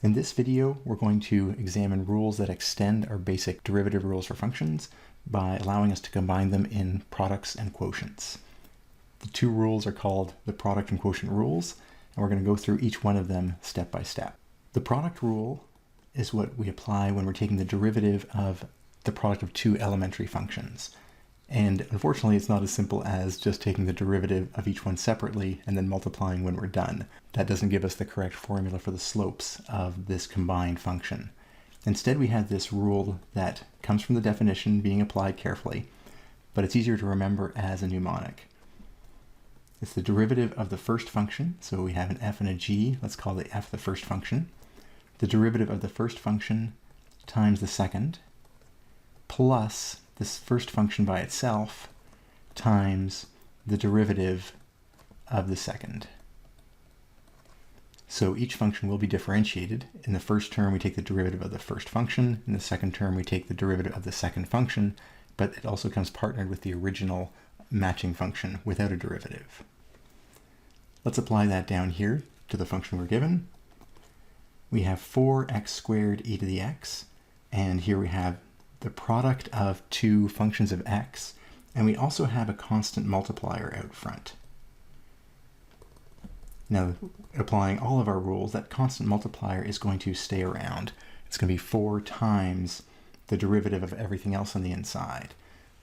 In this video, we're going to examine rules that extend our basic derivative rules for functions by allowing us to combine them in products and quotients. The two rules are called the product and quotient rules, and we're going to go through each one of them step by step. The product rule is what we apply when we're taking the derivative of the product of two elementary functions. And unfortunately, it's not as simple as just taking the derivative of each one separately and then multiplying when we're done. That doesn't give us the correct formula for the slopes of this combined function. Instead, we have this rule that comes from the definition being applied carefully, but it's easier to remember as a mnemonic. It's the derivative of the first function, so we have an f and a g. Let's call the f the first function. The derivative of the first function times the second, plus this first function by itself times the derivative of the second. So each function will be differentiated. In the first term, we take the derivative of the first function. In the second term, we take the derivative of the second function, but it also comes partnered with the original matching function without a derivative. Let's apply that down here to the function we're given. We have 4x squared e to the x, and here we have the product of two functions of x, and we also have a constant multiplier out front. Now, applying all of our rules, that constant multiplier is going to stay around. It's going to be 4 times the derivative of everything else on the inside.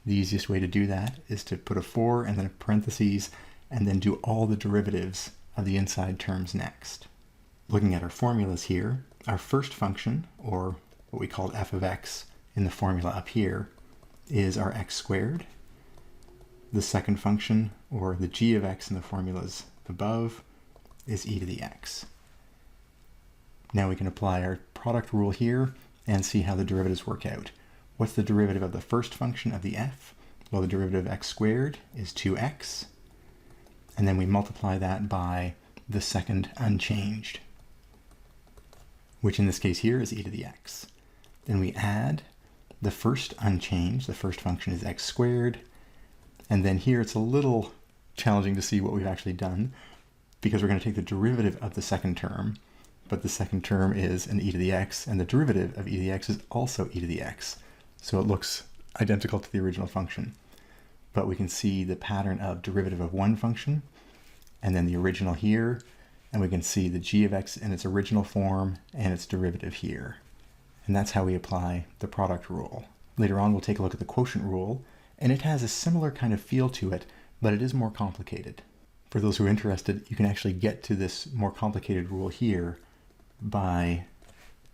The easiest way to do that is to put a 4 and then a parentheses, and then do all the derivatives of the inside terms next. Looking at our formulas here, our first function, or what we call f of x, in the formula up here, is our x squared. The second function, or the g of x in the formulas above, is e to the x. Now we can apply our product rule here and see how the derivatives work out. What's the derivative of the first function of the f? Well, the derivative of x squared is 2x, and then we multiply that by the second unchanged, which in this case here is e to the x. Then we add the first unchanged, the first function is x squared, and then here it's a little challenging to see what we've actually done because we're going to take the derivative of the second term, but the second term is an e to the x, and the derivative of e to the x is also e to the x. So it looks identical to the original function, but we can see the pattern of derivative of one function, and then the original here, and we can see the g of x in its original form and its derivative here. And that's how we apply the product rule. Later on, we'll take a look at the quotient rule, and it has a similar kind of feel to it, but it is more complicated. For those who are interested, you can actually get to this more complicated rule here by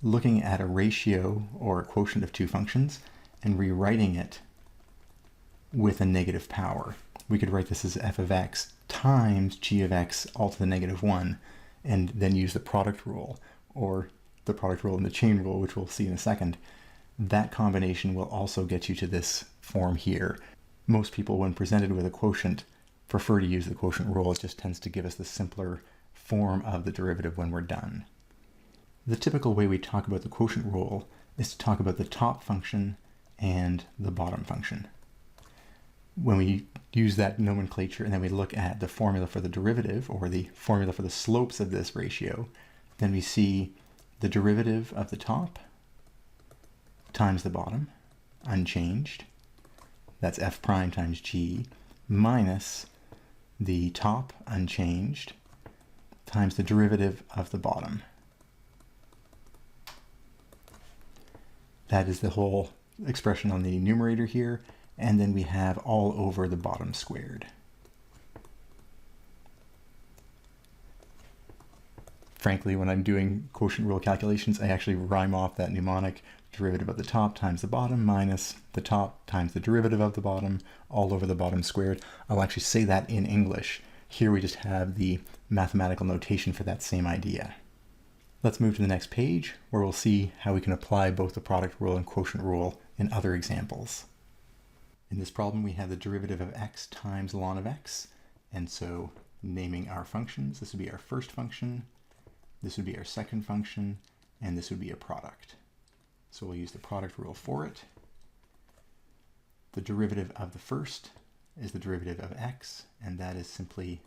looking at a ratio or a quotient of two functions and rewriting it with a negative power. We could write this as f of x times g of x all to the -1, and then use the product rule, or the product rule and the chain rule, which we'll see in a second. That combination will also get you to this form here. Most people, when presented with a quotient, prefer to use the quotient rule. It just tends to give us the simpler form of the derivative when we're done. The typical way we talk about the quotient rule is to talk about the top function and the bottom function. When we use that nomenclature and then we look at the formula for the derivative, or the formula for the slopes of this ratio, then we see the derivative of the top times the bottom, unchanged. That's f prime times g, minus the top, unchanged, times the derivative of the bottom. That is the whole expression on the numerator here, and then we have all over the bottom squared. Frankly, when I'm doing quotient rule calculations, I actually rhyme off that mnemonic: derivative of the top times the bottom minus the top times the derivative of the bottom all over the bottom squared. I'll actually say that in English. Here we just have the mathematical notation for that same idea. Let's move to the next page, where we'll see how we can apply both the product rule and quotient rule in other examples. In this problem, we have the derivative of x times ln of x, and so naming our functions, this would be our first function, this would be our second function, and this would be a product. So we'll use the product rule for it. The derivative of the first is the derivative of x, and that is simply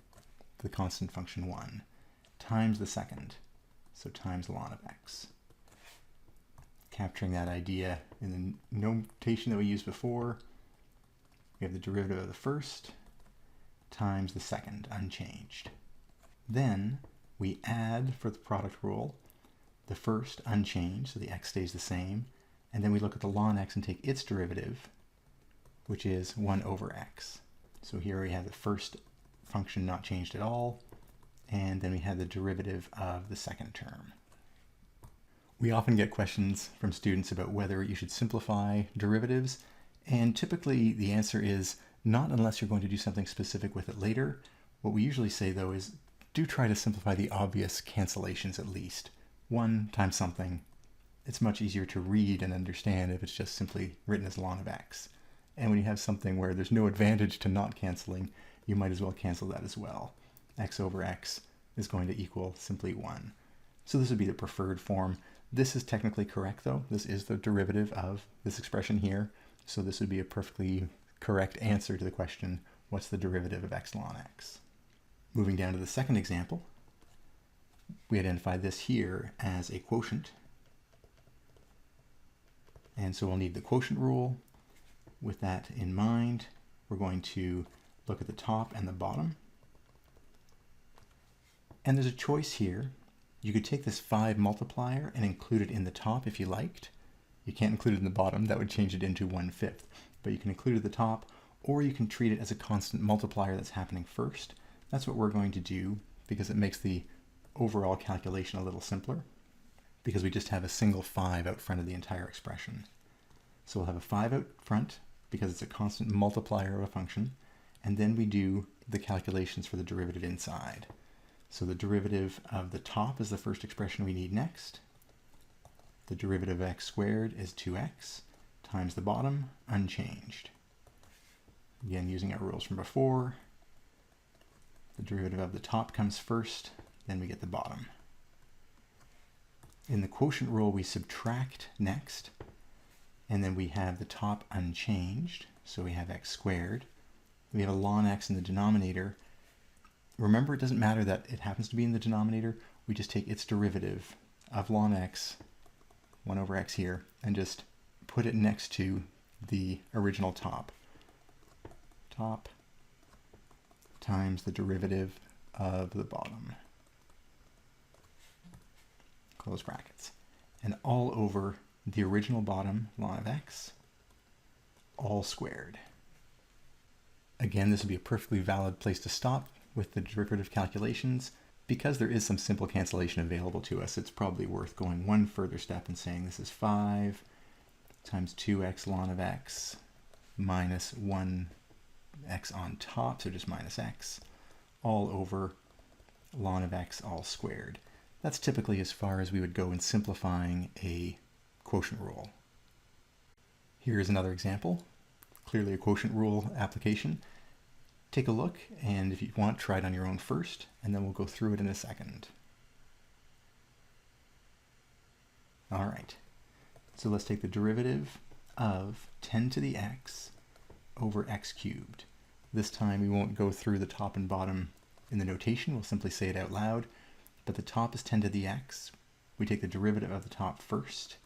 the constant function 1, times the second. so times ln of x. Capturing that idea in the notation that we used before, we have the derivative of the first times the second, unchanged. Then we add, for the product rule, the first unchanged, so the x stays the same, and then we look at the ln x and take its derivative, which is 1 over x. So here we have the first function not changed at all, and then we have the derivative of the second term. We often get questions from students about whether you should simplify derivatives, and typically the answer is not unless you're going to do something specific with it later. What we usually say though is do try to simplify the obvious cancellations at least. 1 times something, it's much easier to read and understand if it's just simply written as ln of x. And when you have something where there's no advantage to not canceling, you might as well cancel that as well. X over x is going to equal simply 1. So this would be the preferred form. This is technically correct though. This is the derivative of this expression here. So this would be a perfectly correct answer to the question, what's the derivative of x ln x? Moving down to the second example, we identify this here as a quotient. And so we'll need the quotient rule. With that in mind, we're going to look at the top and the bottom. And there's a choice here. You could take this 5 multiplier and include it in the top if you liked. You can't include it in the bottom, that would change it into 1/5. But you can include it at the top, or you can treat it as a constant multiplier that's happening first. That's what we're going to do because it makes the overall calculation a little simpler, because we just have a single 5 out front of the entire expression. So we'll have a 5 out front because it's a constant multiplier of a function, and then we do the calculations for the derivative inside. So the derivative of the top is the first expression we need next. The derivative of x squared is 2x times the bottom, unchanged. Again, using our rules from before, the derivative of the top comes first, then we get the bottom. In the quotient rule, we subtract next, and then we have the top unchanged, so we have x squared. We have a ln x in the denominator. Remember, it doesn't matter that it happens to be in the denominator. We just take its derivative of ln x, 1 over x here, and just put it next to the original top. Top times the derivative of the bottom. Close brackets. And all over the original bottom, ln of x, all squared. Again, this would be a perfectly valid place to stop with the derivative calculations. Because there is some simple cancellation available to us, it's probably worth going one further step and saying this is 5 times 2x ln of x minus 1x on top, so just minus x, all over ln of x all squared. That's typically as far as we would go in simplifying a quotient rule. Here's another example, clearly a quotient rule application. Take a look, and if you want, try it on your own first, and then we'll go through it in a second. All right, so let's take the derivative of 10 to the x over x cubed. This time we won't go through the top and bottom in the notation, we'll simply say it out loud. But the top is 10 to the x. We take the derivative of the top first.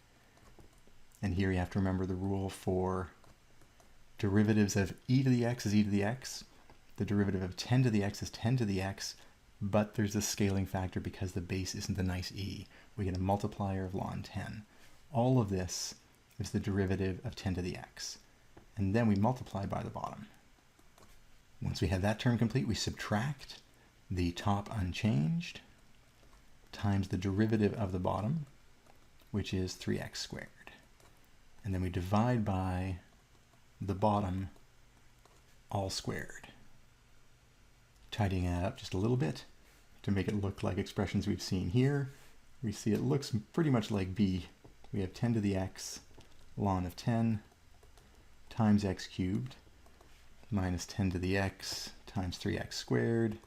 And here you have to remember the rule for derivatives of e to the x is e to the x. The derivative of 10 to the x is 10 to the x, but there's a scaling factor because the base isn't the nice e. We get a multiplier of ln 10. All of this is the derivative of 10 to the x. And then we multiply by the bottom. Once we have that term complete, we subtract the top unchanged times the derivative of the bottom, which is 3x squared. And then we divide by the bottom all squared. Tidying that up just a little bit to make it look like expressions we've seen here. We see it looks pretty much like b. We have 10 to the x ln of 10 times x cubed minus 10 to the x times 3x squared,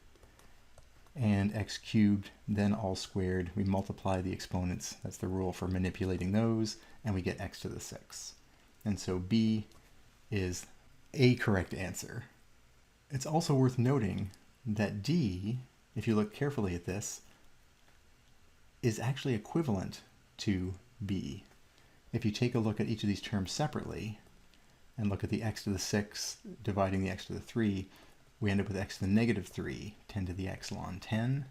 and x cubed, then all squared. We multiply the exponents. That's the rule for manipulating those, and we get x to the 6. And so b is a correct answer. It's also worth noting that d, if you look carefully at this, is actually equivalent to b. If you take a look at each of these terms separately and look at the x to the 6 dividing the x to the 3, we end up with x to the negative 3, 10 to the x ln 10.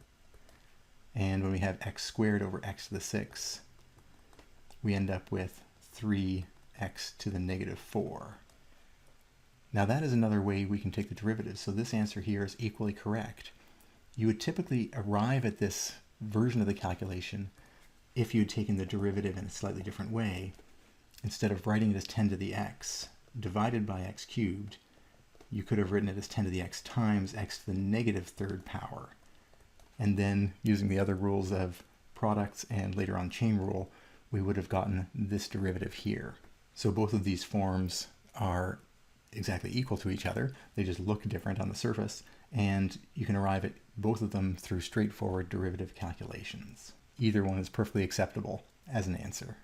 And when we have x squared over x to the 6, we end up with 3x to the negative 4. Now that is another way we can take the derivative, so this answer here is equally correct. You would typically arrive at this version of the calculation if you had taken the derivative in a slightly different way. Instead of writing it as 10 to the x divided by x cubed, you could have written it as 10 to the x times x to the negative third power. And then, using the other rules of products and later on chain rule, we would have gotten this derivative here. So both of these forms are exactly equal to each other. They just look different on the surface, and you can arrive at both of them through straightforward derivative calculations. Either one is perfectly acceptable as an answer.